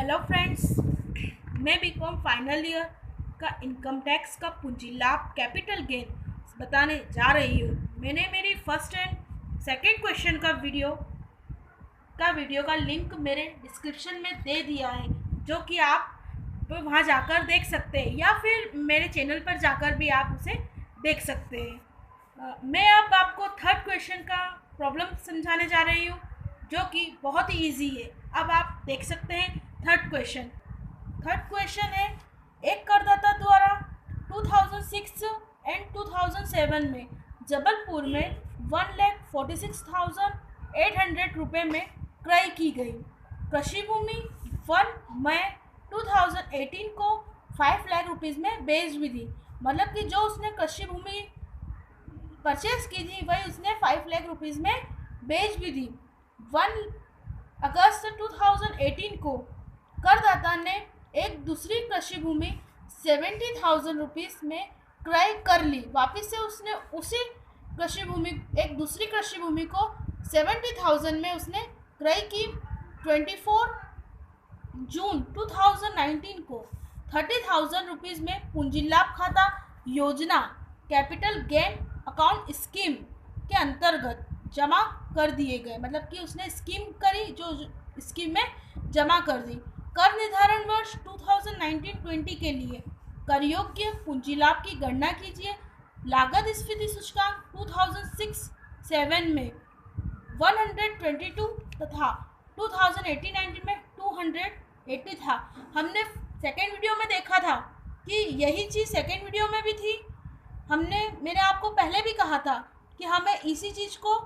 Hello friends, मैं BCom final year का income tax का पूंजी लाभ कैपिटल गेन बताने जा रही हूँ। मैंने मेरी फर्स्ट एंड सेकंड क्वेश्चन का लिंक मेरे डिस्क्रिप्शन में दे दिया है, जो कि आप वहाँ जाकर देख सकते हैं या फिर मेरे चैनल पर जाकर भी आप उसे देख सकते हैं। मैं अब आपको थर्ड क्वेश्चन का प्रॉब्लम समझाने जा रही हूँ, जो कि बहुत ही ईजी है। अब आप देख सकते हैं थर्ड क्वेश्चन है, एक करदाता द्वारा 2006 एंड 2007 में जबलपुर में 1,46,800 रुपये में क्रय की गई कृषि भूमि 1 मई 2018 को 5 लाख रुपीज़ में बेच भी दी। मतलब कि जो उसने कृषि भूमि परचेज की थी वही उसने 5 लाख रुपीज़ में बेच भी दी। 1 अगस्त 2018 को करदाता ने एक दूसरी कृषि भूमि 70,000 रुपीज़ में क्रय कर ली। वापस से उसने एक दूसरी कृषि भूमि को 70,000 में उसने क्रय की। 24 जून 2019 को 30,000 रुपीज़ में पूंजी लाभ खाता योजना कैपिटल गेन अकाउंट स्कीम के अंतर्गत जमा कर दिए गए। मतलब कि उसने स्कीम करी, जो स्कीम में जमा कर दी। कर निर्धारण वर्ष 2019-20 के लिए कर योग्य पूंजी लाभ की गणना कीजिए। लागत स्फीति सूचकांक 2006-7 में 122 तथा 2018-19 में 280 था। हमने सेकेंड वीडियो में देखा था कि यही चीज़ सेकेंड वीडियो में भी थी। मैंने आपको पहले भी कहा था कि हमें इसी चीज़ को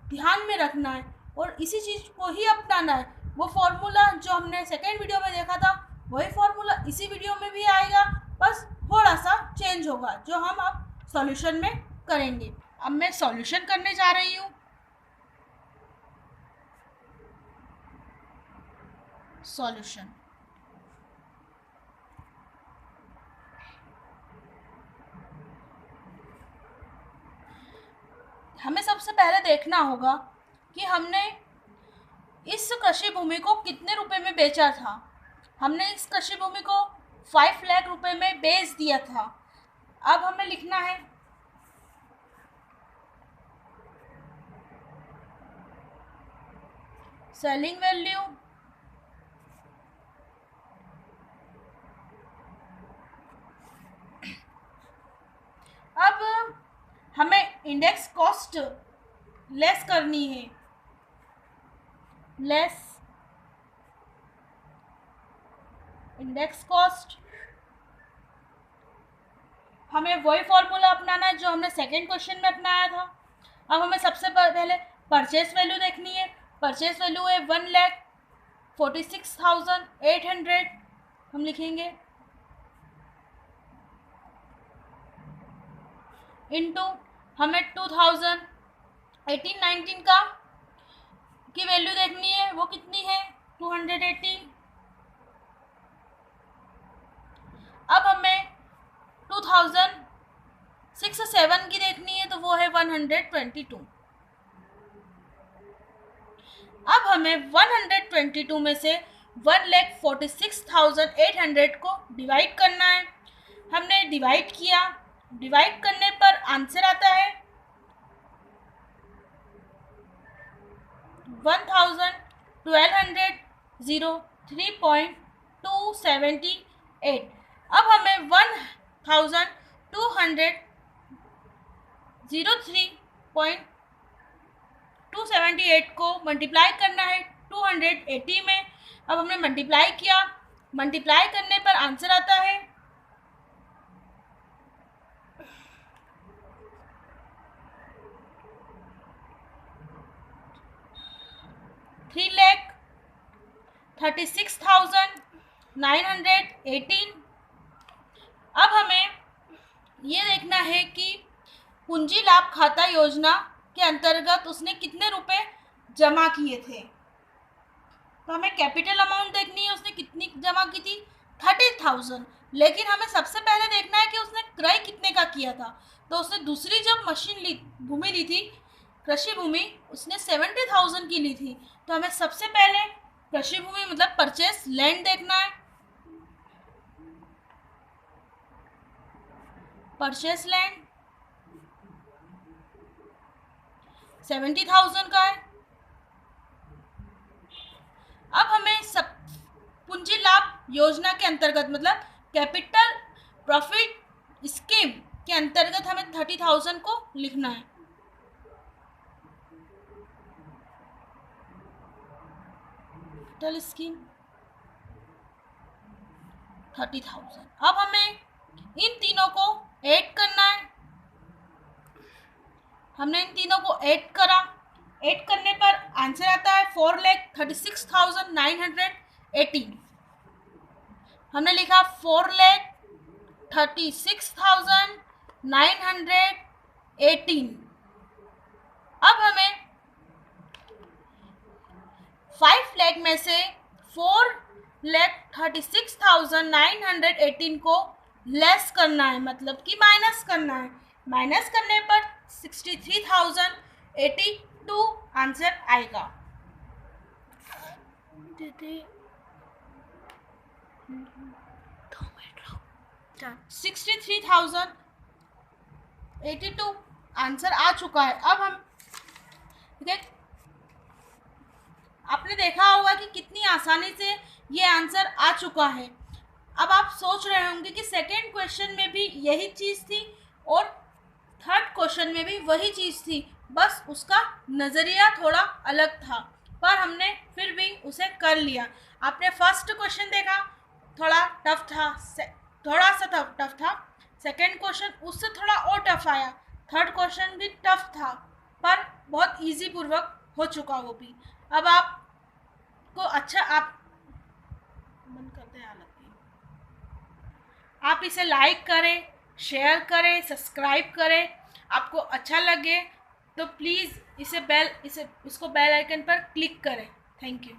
ध्यान में रखना है और इसी चीज़ को ही अपनाना है। वो फॉर्मूला जो हमने सेकेंड वीडियो में देखा था वही फॉर्मूला इसी वीडियो में भी आएगा, बस थोड़ा सा चेंज होगा, जो हम अब सॉल्यूशन में करेंगे। अब मैं सॉल्यूशन करने जा रही हूँ। सॉल्यूशन हमें सबसे पहले देखना होगा कि हमने इस कृषि भूमि को कितने रुपए में बेचा था। हमने इस कृषि भूमि को 5 लाख रुपए में बेच दिया था। अब हमें लिखना है सेलिंग वैल्यू अब हमें इंडेक्स कॉस्ट लेस करनी है। लेस इंडेक्स कॉस्ट, हमें वही फॉर्मूला अपनाना है जो हमने सेकेंड क्वेश्चन में अपनाया था। अब हमें सबसे पहले परचेस वैल्यू देखनी है। परचेस वैल्यू है 1,46,800। हम लिखेंगे इनटू हमें 2018-19 की वैल्यू देखनी है, वो कितनी है 280। अब हमें 2006-7 की देखनी है, तो वो है 122। अब हमें 122 में से 1,46,800 को डिवाइड करना है। हमने डिवाइड किया, डिवाइड करने पर आंसर आता है 1,1203.278। अब हमें 1,203.278 को मल्टीप्लाई करना है 280 में। अब हमने मल्टीप्लाई किया, मल्टीप्लाई करने पर आंसर आता है 3,36,918। अब हमें ये देखना है कि पूंजी लाभ खाता योजना के अंतर्गत उसने कितने रुपए जमा किए थे। तो हमें कैपिटल अमाउंट देखनी है, उसने कितनी जमा की थी 30,000। लेकिन हमें सबसे पहले देखना है कि उसने क्रय कितने का किया था। तो उसने दूसरी जब भूमि ली थी, कृषि भूमि, उसने 70,000 की ली थी। तो हमें सबसे पहले कृषि भूमि मतलब परचेस लैंड देखना है, परचेस लैंड 70,000 का है। अब हमें सब पूंजी लाभ योजना के अंतर्गत मतलब कैपिटल प्रॉफिट स्कीम के अंतर्गत हमें 30,000 को लिखना है। Capital scheme 30,000। अब हमें इन तीनों को ऐड करना है। हमने इन तीनों को ऐड करा, ऐड करने पर आंसर आता है 4,36,918। हमने लिखा 4,36,918। अब हमें 5 लाख में से 4,36,918 को लेस करना है, मतलब कि माइनस करना है। माइनस करने पर 63,082 आंसर आएगा। 63,082 आंसर आ चुका है। अब हम आपने देखा होगा कि कितनी आसानी से ये आंसर आ चुका है। अब आप सोच रहे होंगे कि सेकेंड क्वेश्चन में भी यही चीज़ थी और थर्ड क्वेश्चन में भी वही चीज़ थी, बस उसका नज़रिया थोड़ा अलग था, पर हमने फिर भी उसे कर लिया। आपने फर्स्ट क्वेश्चन देखा, थोड़ा टफ था, थोड़ा सा टफ था। सेकेंड क्वेश्चन उससे थोड़ा और टफ आया। थर्ड क्वेश्चन भी टफ था, पर बहुत इजी पूर्वक हो चुका वो भी। अब आपको अच्छा आप मन करते हैं आप इसे लाइक करें, शेयर करें, सब्सक्राइब करें। आपको अच्छा लगे तो प्लीज़ इसको बेल आइकन पर क्लिक करें। Thank you.